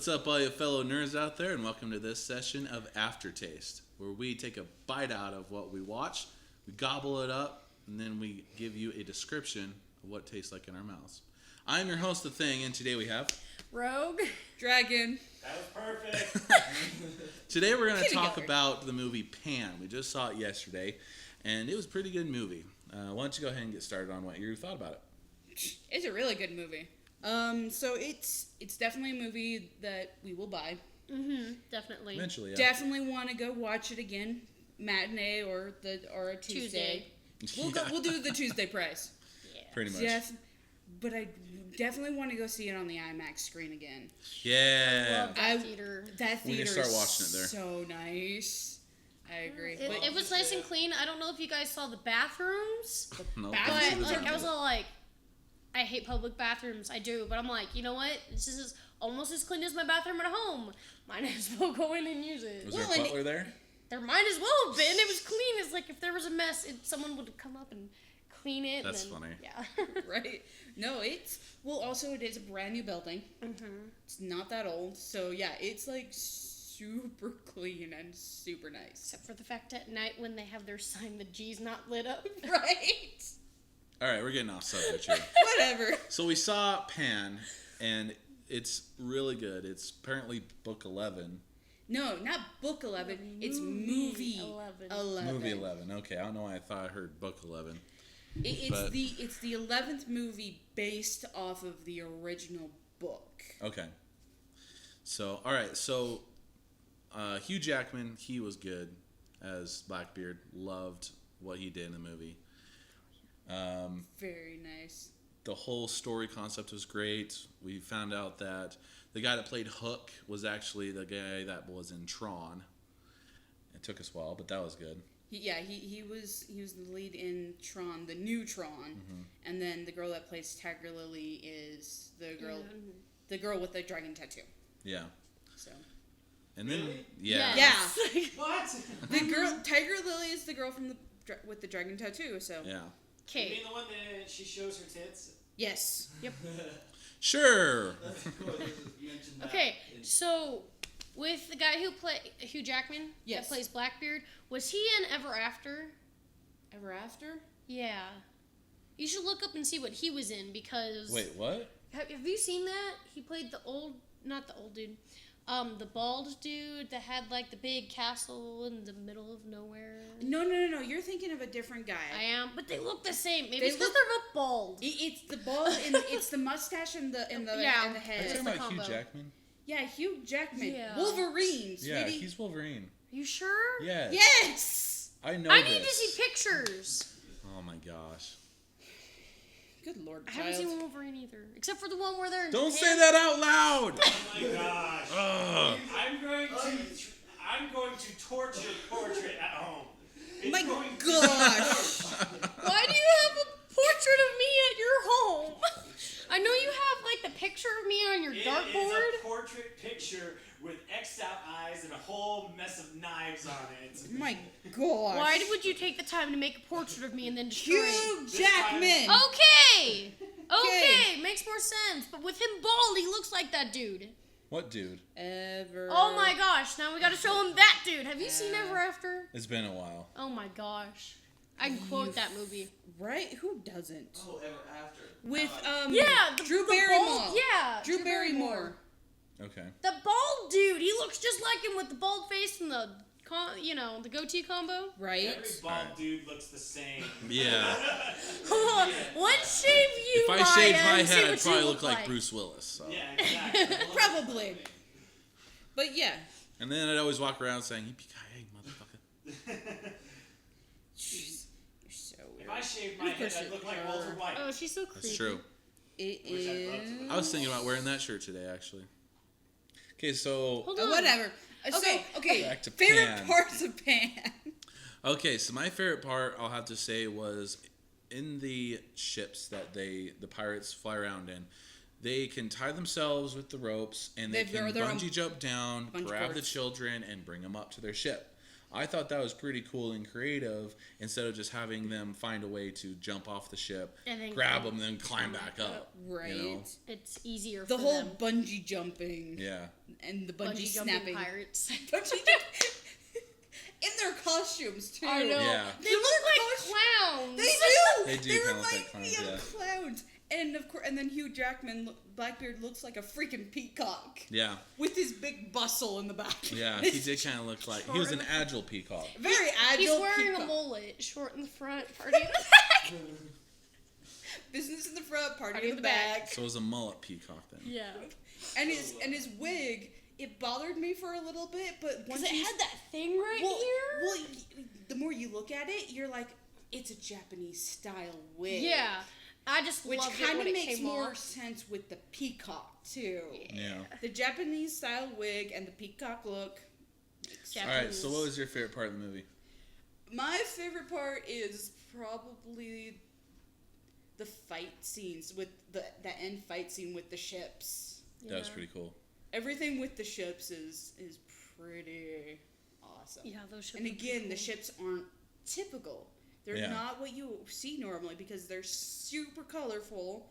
What's up, all you fellow nerds out there, and welcome to this session of Aftertaste, where we take a bite out of what we watch, we gobble it up, and then we give you a description of what it tastes like in our mouths. I'm your host, The Thing, and today we have... Rogue. Dragon. That was perfect. Today we're going to talk about the movie Pan. We just saw it yesterday, and it was a pretty good movie. Why don't you go ahead and get started on what you thought about it? It's a really good movie. So it's definitely a movie that we will buy. Mm-hmm. Definitely. Eventually, yeah. Definitely want to go watch it again, matinee or a Tuesday. We'll do the Tuesday price. Yeah. Pretty much. But I definitely want to go see it on the IMAX screen again. Yeah. I love that theater. That We need theater to start is watching it there. so nice. I agree. It was nice and clean. I don't know if you guys saw the bathrooms, No, but bathrooms like are I was good. all like, I hate public bathrooms. I do, but I'm like, you know what? This is almost as clean as my bathroom at home. Might as well go in and use it. Was there a butler there? There might as well have been. It was clean. It's like if there was a mess, someone would come up and clean it. That's and then, funny. Yeah. Right? No, also it is a brand new building. Mm-hmm. It's not that old. So yeah, it's like super clean and super nice. Except for the fact at night when they have their sign, the G's not lit up. Right? All right, we're getting off subject here. Whatever. So we saw Pan, and it's really good. It's apparently book 11. No, not book 11. It's movie 11. Movie 11. Okay, I don't know why I thought I heard book 11. It's the 11th movie based off of the original book. Okay. So, all right. So, Hugh Jackman, he was good as Blackbeard. Loved what he did in the movie. Very nice. The whole story concept was great. We found out that the guy that played Hook was actually the guy that was in Tron. It took us a while, but that was good. He was the lead in Tron, the new Tron, and then the girl that plays Tiger Lily is the girl with the dragon tattoo. Yeah. So. And then Really? yeah. Yes. Yeah. What? The girl Tiger Lily is the girl from with the dragon tattoo. So. Yeah. You Okay. mean the one that she shows her tits? Yes. Yep. Sure. That's cool. You just mentioned that. Okay, so with the guy who Hugh Jackman Yes. that plays Blackbeard, was he in Ever After? Ever After? Yeah. You should look up and see what he was in because. Wait, what? Have you seen that? He played not the old dude, the bald dude that had like the big castle in the middle of nowhere. No. You're thinking of a different guy. I am, but they look the same. Maybe They it's because they're both bald. It's the bald and it's the mustache and the Yeah. and the Are you head. talking the about Hugh combo. Jackman? Yeah, Hugh Jackman. Yeah. Wolverine, sweetie. Yeah, he's Wolverine. Are you sure? Yes. Yes. I know I this. need to see pictures. Oh my gosh. Good Lord, I haven't child. seen Wolverine either, except for the one where they're in Don't Japan. say that out loud. Oh my gosh. Ugh. I'm going to torture your portrait at home. It's My going to- gosh. Why do you have a portrait of me at your home? I know you have like the picture of me on your It is dartboard. a portrait picture with X'd out eyes and a whole mess of knives on it. My gosh. Why would you take the time to make a portrait of me and then destroy it? Hugh Jackman? Okay, makes more sense. But with him bald, he looks like that dude. What dude? Ever. Oh my gosh! Now we gotta show him that dude. Have you seen Ever After? It's been a while. Oh my gosh, I can quote that movie. Right? Who doesn't? Oh, ever after. With Yeah, Drew the Barrymore. bald, yeah, Drew Barrymore. Okay. The bald dude. He looks just like him with the bald face and the the goatee combo. Right? Every bald dude looks the same. Yeah. Let's shave you, If I shaved my and see head, what I'd probably you look like Bruce Willis. So. Yeah, exactly. Probably. But yeah. And then I'd always walk around saying, "Yippee-ki-yay, motherfucker." Jeez, you're so weird. If I shaved my head, I'd look like Walter White. Oh, she's so creepy. That's true. It Wish I'd loved is. to. I was thinking about wearing that shirt today, actually. Okay, so Hold on. Whatever. Okay. Okay. Back to Favorite Pan. parts of Pan. so my favorite part, I'll have to say, was in the ships that the pirates fly around in. They can tie themselves with the ropes, and they They've can got their own bungee jump down, bungee grab the cords. children, and bring them up to their ship. I thought that was pretty cool and creative. Instead of just having them find a way to jump off the ship, And then grab them, then climb back up. Right. You know? It's easier The for whole them. bungee jumping. Yeah. And the Bungee jumping snapping. pirates. Bungee jumping. In their costumes, too. I know. Yeah. They look like clowns. They do. They do They kinda look remind like me clowns, of clowns. And of course, and then Hugh Jackman, Blackbeard, looks like a freaking peacock Yeah. with his big bustle in the back. Yeah, he did kind of look like he was an agile peacock. Very agile. He's wearing peacock. a mullet, short in the front, party in the back. Business in the front, party Party in the back. So it was a mullet peacock then. Yeah. And his wig, it bothered me for a little bit, but Because once it you had that thing right here. well, the more you look at it, you're like, it's a Japanese style wig. Yeah. I just Which loved it kind when of it makes came more off. sense with the peacock too. Yeah. The Japanese style wig and the peacock look. All right. So what was your favorite part of the movie? My favorite part is probably the fight scenes with the end fight scene with the ships. That was pretty cool. Everything with the ships is pretty awesome. Yeah, those ships. And were pretty again, the cool. ships aren't typical. They're Yeah. not what you see normally because they're super colorful.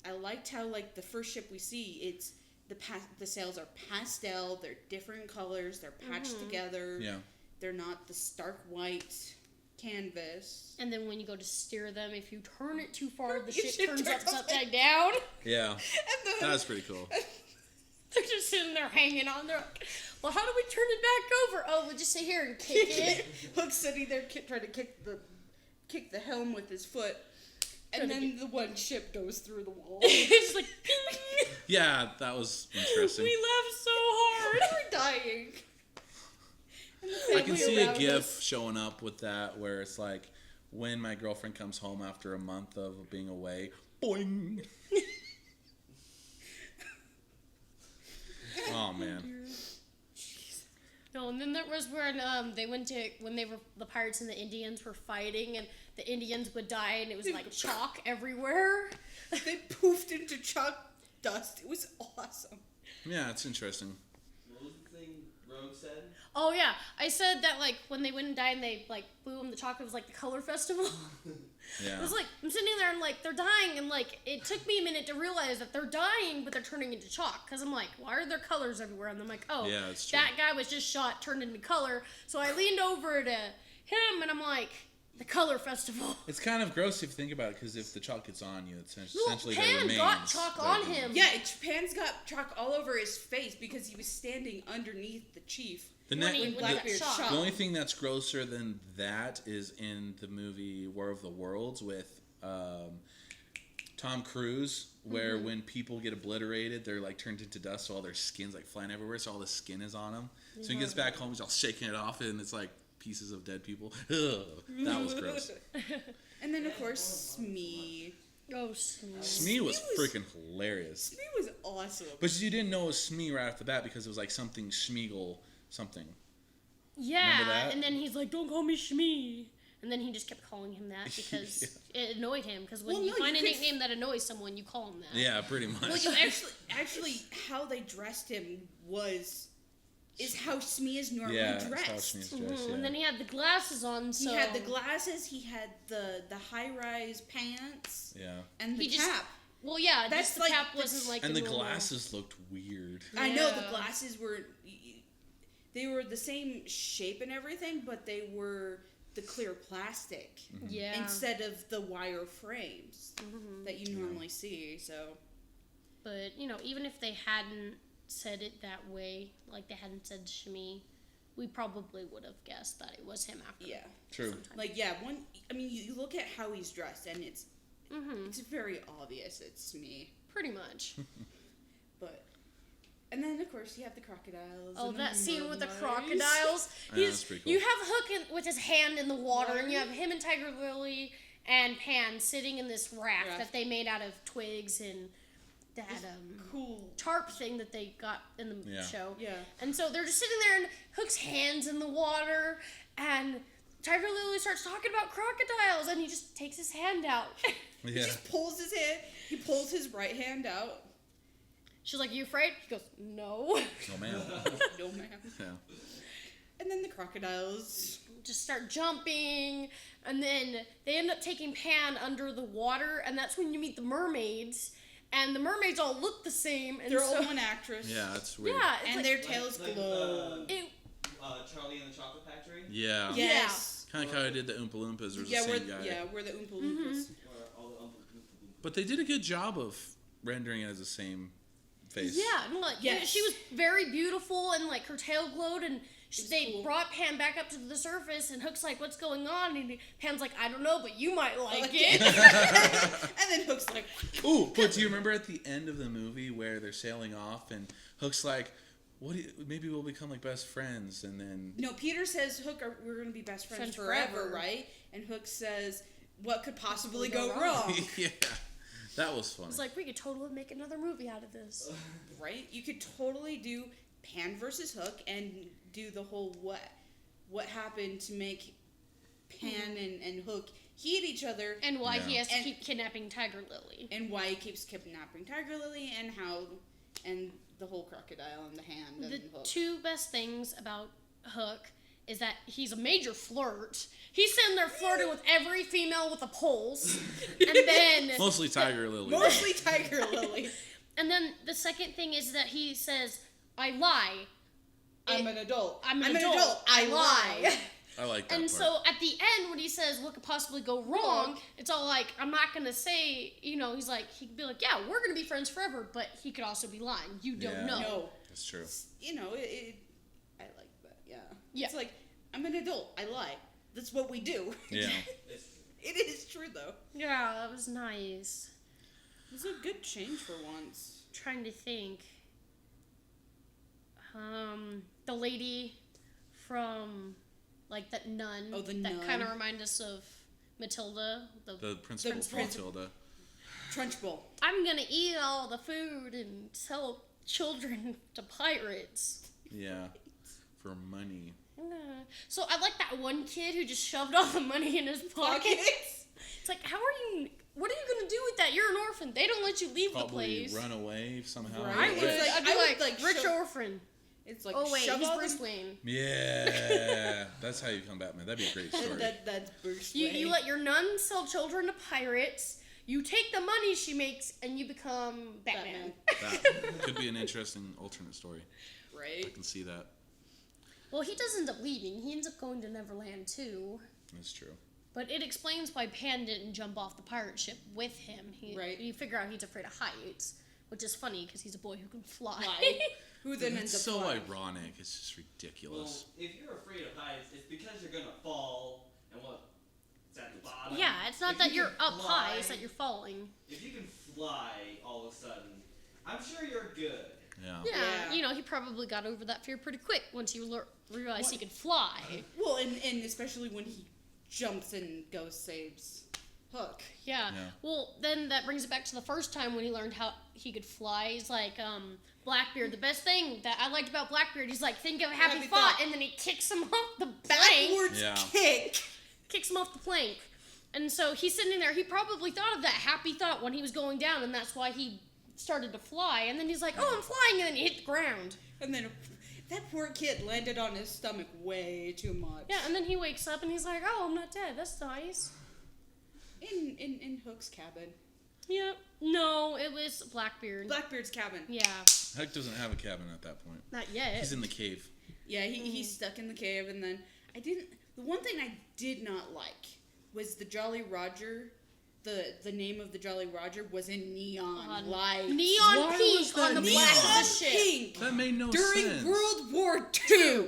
I liked how the first ship we see, it's the sails are pastel. They're different colors. They're patched together. Yeah. They're not the stark white canvas. And then when you go to steer them, if you turn it too far, the You ship should turns turn upside down. Yeah. And then, That was pretty cool. They're just sitting there hanging on. They're like, well, how do we turn it back over? Oh, we'll just sit here and kick it. Hook's sitting there trying to kick the helm with his foot. And Trying to then the one ship goes through the wall. It's like, ping. Yeah, that was interesting. We laughed so hard. We're dying. And the I can family see a around GIF us. showing up with that where it's like when my girlfriend comes home after a month of being away. Boing. Oh man. No, and then there was when the pirates and the Indians were fighting, and the Indians would die, and it was like chalk everywhere. They poofed into chalk dust. It was awesome. Yeah, it's interesting. What was the thing Rogue said? Oh yeah, I said that like when they went and died, and they like blew them the chalk. It was like the color festival. Yeah. It was like I'm sitting there and like they're dying, and like it took me a minute to realize that they're dying, but they're turning into chalk. Because I'm like, why are there colors everywhere? And I'm like, oh, Yeah, it's true. that guy was just shot, turned into color. So I leaned over to him, and I'm like, the color festival. It's kind of gross if you think about it, because if the chalk gets on you, it's Well, essentially their Pan remains. got chalk that on can- him. Yeah, Japan's got chalk all over his face because he was standing underneath the chief. The, When ne- he the, got Blackbeard shot. shot. the only thing that's grosser than that is in the movie War of the Worlds with Tom Cruise, where when people get obliterated, they're like turned into dust, so all their skin's like flying everywhere, so all the skin is on him. So he gets back home, he's all shaking it off, and it's like pieces of dead people. Ugh, that was gross. And then of course Smee. Oh, snap. Smee was Smee was- freaking hilarious. Smee was awesome. But you didn't know it was Smee right off the bat because it was like something Schmeagol something. Yeah, Remember that? and then he's like, "Don't call me Shmee," and then he just kept calling him that because it annoyed him. Because when Well, you no, find you a could- nickname that annoys someone, you call him that. Yeah, pretty much. Well, you actually, how they dressed him is how Smee is normally yeah, that's dressed. how Smee's Mhm, dressed, yeah. And then he had the glasses on, so He had the glasses. He had the high-rise pants Yeah. and the He just- cap. Well, yeah, That's just the like- cap that's- wasn't like And the normal. glasses looked weird. I know the Yeah. glasses were. They were the same shape and everything, but they were the clear plastic Yeah. instead of the wire frames Mhm. that you normally see. So But you know, even if they hadn't said it that way, like they hadn't said Shmee, we probably would have guessed that it was him after. yeah, True. Sometime. like yeah. I mean, you look at how he's dressed, and it's Mhm. very obvious it's me. Pretty much. But and then of course you have the crocodiles. Oh, and that scene with the mermaids. crocodiles. Yeah, that's pretty cool. You have Hook with his hand in the water, and you have him and Tiger Lily and Pan sitting in this raft Raft. that they made out of twigs and that Cool. tarp thing that they got in the Yeah. show. Yeah. And so they're just sitting there, and Hook's hands in the water, and Tiger Lily starts talking about crocodiles, and he just takes his hand out. He Yeah. just pulls his hand. He pulls his right hand out. She's like, "You afraid?" He goes, "No." Oh man. No, ma'am. Yeah. And then the crocodiles. just start jumping, and then they end up taking Pan under the water, and that's when you meet the mermaids, and the mermaids all look the same, and They're so, all one actress. Yeah, that's weird. yeah, it's And like, their tails glow. Charlie and the Chocolate Factory. Yeah. Yes. Kind of how I did the Oompa Loompas. Or Yeah, the we're same guy. we're the Oompa Mm-hmm. Loompas. Or all the But they did a good job of rendering it as the same face. yeah, and like Yes. she was very beautiful, and like her tail glowed, and they cool. brought Pan back up to the surface, and Hook's like, "What's going on?" And Pan's like, "I don't know, but you might like Like it." And then Hook's like, Ooh, but do you remember at the end of the movie where they're sailing off and Hook's like, maybe we'll become like best friends, and then no, Peter says, Hook, we're going to be best friends Friends forever, forever. right? And Hook says, what could possibly go wrong? yeah, that was funny. It's like, we could totally make another movie out of this. Right? You could totally do Pan versus Hook and do the whole what happened to make Pan and Hook hate each other, And why he Yeah. has to And- keep kidnapping Tiger Lily. and why he keeps kidnapping Tiger Lily, and the whole crocodile and the hand and The Hook. two best things about Hook is that he's a major flirt. He's sitting there flirting with every female with a pulse. And then Mostly Tiger Lily. Mostly Tiger Lily. and then the second thing is that he says, "I lie. I'm an adult. I'm an adult. I lie. I like that And part. so at the end, when he says, "What could possibly go wrong?" it's all like, I'm not gonna say, he's like, he could be like, "Yeah, we're gonna be friends forever," but he could also be lying. You don't Yeah. know. No. That's true. I like that. Yeah. Yeah. It's like, I'm an adult. I lie. That's what we do. Yeah. It is true though. Yeah, that was nice. It was a good change for once. Trying to think. The lady from, like, that nun. Oh, the that nun. kind of reminded us of Matilda. The principal The from principal. Matilda. Trunchbull. I'm gonna eat all the food and sell children to pirates. Yeah. For money. So I like that one kid who just shoved all the money in his pocket. Pockets. It's like, what are you gonna do with that? You're an orphan. They don't let you leave the Probably place. run away somehow. Right. I It's would. like- I'd be I would, like, like, rich shove- orphan. It's like, Oh wait, shove he's all Bruce the- Wayne. Yeah. That's how you come Batman. That'd be a great story. That's Bruce You Wayne. let your nun sell children to pirates. You take the money she makes, and you become Batman. That could be an interesting alternate story. I Right? can see that. Well, he does end up leaving. He ends up going to Neverland too. That's true. But it explains why Pan didn't jump off the pirate ship with him. Right. You figure out he's afraid of heights, which is funny because he's a boy who can fly. Fly. Who then ends It's up so flying. ironic. It's just Well, ridiculous. if you're afraid of heights, it's because you're gonna fall, and it's at the bottom. Yeah, it's not If that you you're can up high, fly- it's that you're falling. If you can fly all of a sudden, I'm sure you're good. Yeah. Yeah, he probably got over that fear pretty quick once he realized he could fly. Well, and especially when he jumps and goes saves Hook. Yeah. Yeah. Well, then that brings it back to the first time when he learned how he could fly. He's like, Blackbeard. The best thing that I liked about Blackbeard, he's like, think of a happy Happy thought, thought. and then he kicks him off the plank. Backwards Yeah. kick. Kicks him off the plank. And so he's sitting there. He probably thought of that happy thought when he was going down, and that's why he started to fly. And then he's like, oh, I'm flying, and then he hit the ground. And then that poor kid landed on his stomach way too much. Yeah, and then he wakes up, and he's like, oh, I'm not dead. That's nice. In Hook's cabin. Yep. No, it was Blackbeard. Blackbeard's cabin. Yeah. Hook doesn't have a cabin at that point. Not yet. He's in the cave. Yeah, he's stuck in the cave, and then the one thing I did not like was the Jolly Roger. The name of the Jolly Roger was in neon lights. Neon Why pink was that on the neon? black of the Neon ship. pink That made no during sense. World War II.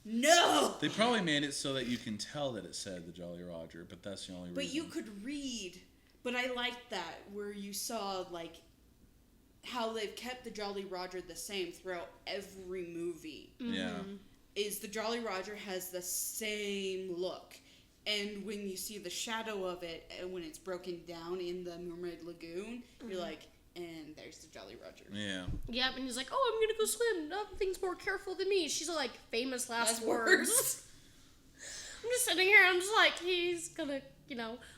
No. They probably made it so that you can tell that it said the Jolly Roger, but that's the only reason. But you could read. But I liked that where you saw like how they've kept the Jolly Roger the same throughout every movie. Yeah. Is the Jolly Roger has the same look. And when you see the shadow of it, and when it's broken down in the Mermaid Lagoon, you're like, and there's the Jolly Roger. Yeah. Yep, and he's like, oh, I'm gonna go swim. Nothing's more careful than me. She's like, famous last words. I'm just sitting here, I'm just like, he's gonna,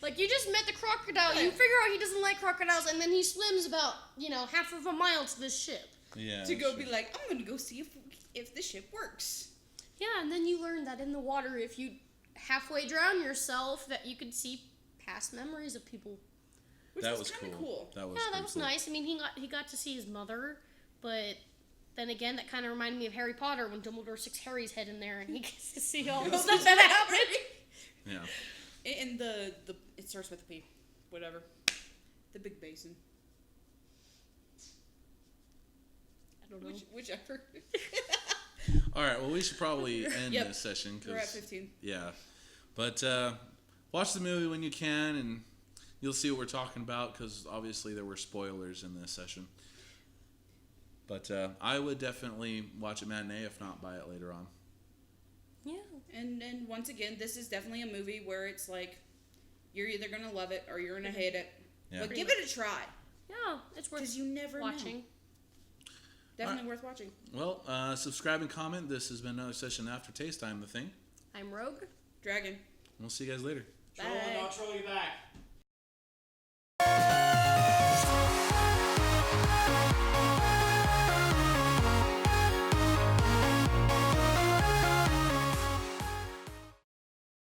like, you just met the crocodile. You Yeah. figure out he doesn't like crocodiles, and then he swims about, half of a mile to this ship. Yeah. To go sure. be like, I'm gonna go see if the ship works. Yeah, and then you learn that in the water, if you halfway drown yourself, that you could see past memories of people. Which That was was kind of cool. cool. That was Yeah, that pretty was cool. nice. I mean, he got to see his mother, but then again, that kind of reminded me of Harry Potter when Dumbledore sticks Harry's head in there and he gets to see all the stuff that happened. Yeah. And the it starts with a P. Whatever. The big basin. I don't know. Whichever. All right. Well, we should probably end Yep. this session because We're at 15. yeah. But watch the movie when you can, and you'll see what we're talking about because obviously there were spoilers in this session. But I would definitely watch it matinee, if not buy it later on. Yeah. And once again, this is definitely a movie where it's like, you're either going to love it or you're going to hate it. Yeah. But give it a try. Yeah, it's worth Because you never watching. know. Definitely worth watching. Well, subscribe and comment. This has been another session of Aftertaste. I'm the Thing. I'm Rogue. Dragon. We'll see you guys later. Bye. Troll and I'll troll you back.